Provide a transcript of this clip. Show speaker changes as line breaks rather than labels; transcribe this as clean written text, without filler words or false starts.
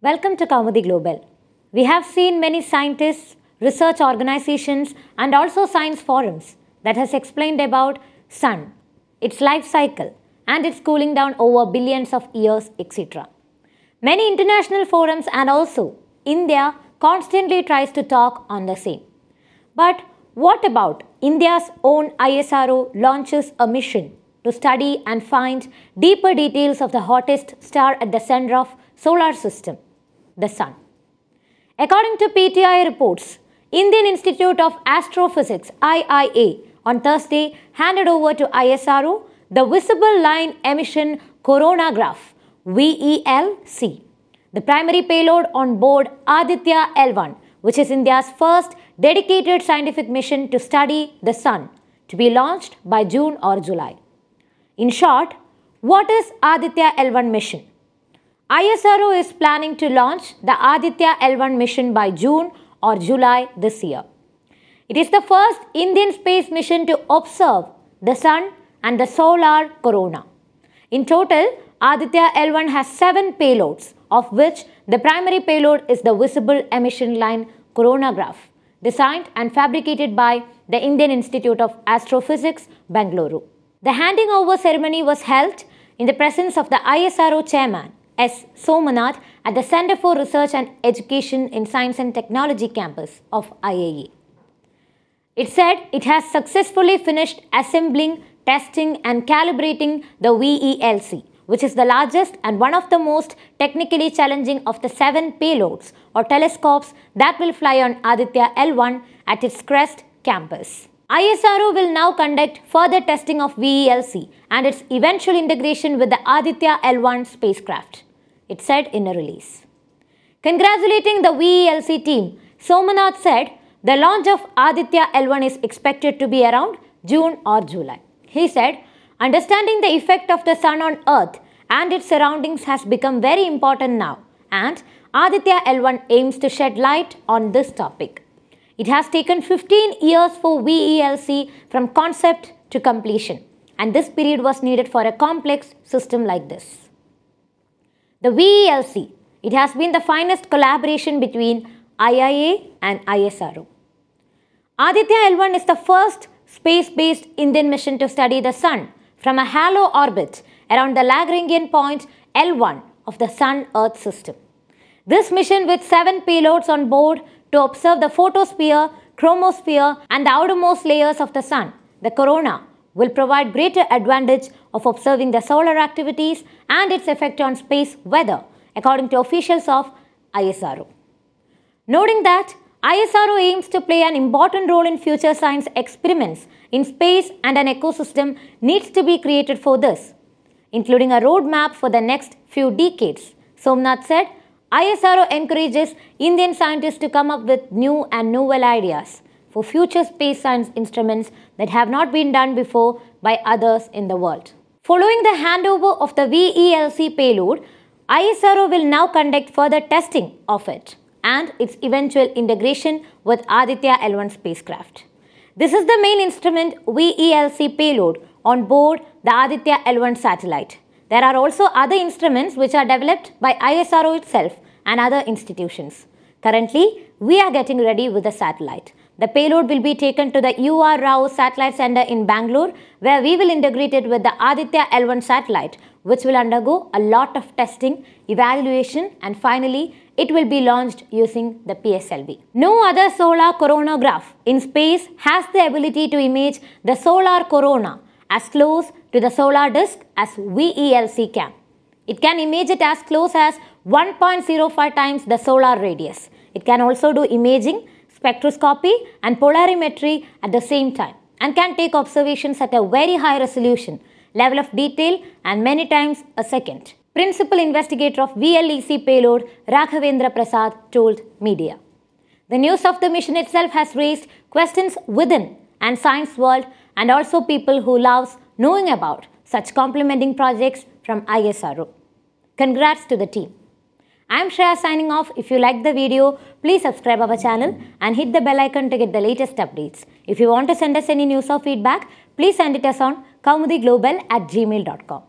Welcome to Kaumudi Global. We have seen many scientists, research organizations and also science forums that has explained about sun, its life cycle and its cooling down over billions of years, etc. Many international forums and also India constantly tries to talk on the same. But what about India's own ISRO launches a mission to study and find deeper details of the hottest star at the center of solar system, the sun. According to PTI reports, Indian Institute of Astrophysics (IIA) on Thursday handed over to ISRO the Visible Line Emission Coronagraph (VELC), the primary payload on board Aditya L1, which is India's first dedicated scientific mission to study the sun, to be launched by June or July. In short, what is Aditya L1 mission? ISRO is planning to launch the Aditya L1 mission by June or July this year. It is the first Indian space mission to observe the sun and the solar corona. In total, Aditya L1 has 7 payloads, of which the primary payload is the Visible Emission Line Coronagraph, designed and fabricated by the Indian Institute of Astrophysics, Bengaluru. The handing over ceremony was held in the presence of the ISRO chairman, S. Somanath, at the Center for Research and Education in Science and Technology campus of IIA. It said it has successfully finished assembling, testing and calibrating the VELC, which is the largest and one of the most technically challenging of the 7 payloads or telescopes that will fly on Aditya L1 at its Crest campus. ISRO will now conduct further testing of VELC and its eventual integration with the Aditya L1 spacecraft, it said in a release. Congratulating the VELC team, Somanath said the launch of Aditya L1 is expected to be around June or July. He said, understanding the effect of the sun on Earth and its surroundings has become very important now, and Aditya L1 aims to shed light on this topic. It has taken 15 years for VELC from concept to completion, and this period was needed for a complex system like this. The VELC, it has been the finest collaboration between IIA and ISRO. Aditya L1 is the first space-based Indian mission to study the sun from a halo orbit around the Lagrangian point L1 of the Sun-Earth system. This mission, with 7 payloads on board to observe the photosphere, chromosphere and the outermost layers of the sun, the corona, will provide greater advantage of observing the solar activities and its effect on space weather, according to officials of ISRO. Noting that ISRO aims to play an important role in future science experiments in space, and an ecosystem needs to be created for this, including a roadmap for the next few decades. Somnath said, ISRO encourages Indian scientists to come up with new and novel ideas for future space science instruments that have not been done before by others in the world. Following the handover of the VELC payload, ISRO will now conduct further testing of it and its eventual integration with Aditya L1 spacecraft. This is the main instrument VELC payload on board the Aditya L1 satellite. There are also other instruments which are developed by ISRO itself and other institutions. Currently, we are getting ready with the satellite. The payload will be taken to the U.R. Rao Satellite Center in Bangalore, where we will integrate it with the Aditya L1 satellite, which will undergo a lot of testing, evaluation, and finally, it will be launched using the PSLV. No other solar coronagraph in space has the ability to image the solar corona as close to the solar disk as VELC can. It can image it as close as 1.05 times the solar radius. It can also do imaging, spectroscopy and polarimetry at the same time, and can take observations at a very high resolution, level of detail and many times a second. Principal investigator of VELC payload Raghavendra Prasad told media. The news of the mission itself has raised questions within and science world, and also people who loves knowing about such complementing projects from ISRO. Congrats to the team. I am Shreya signing off. If you liked the video, please subscribe our channel and hit the bell icon to get the latest updates. If you want to send us any news or feedback, please send it us on kaumudiglobal@gmail.com.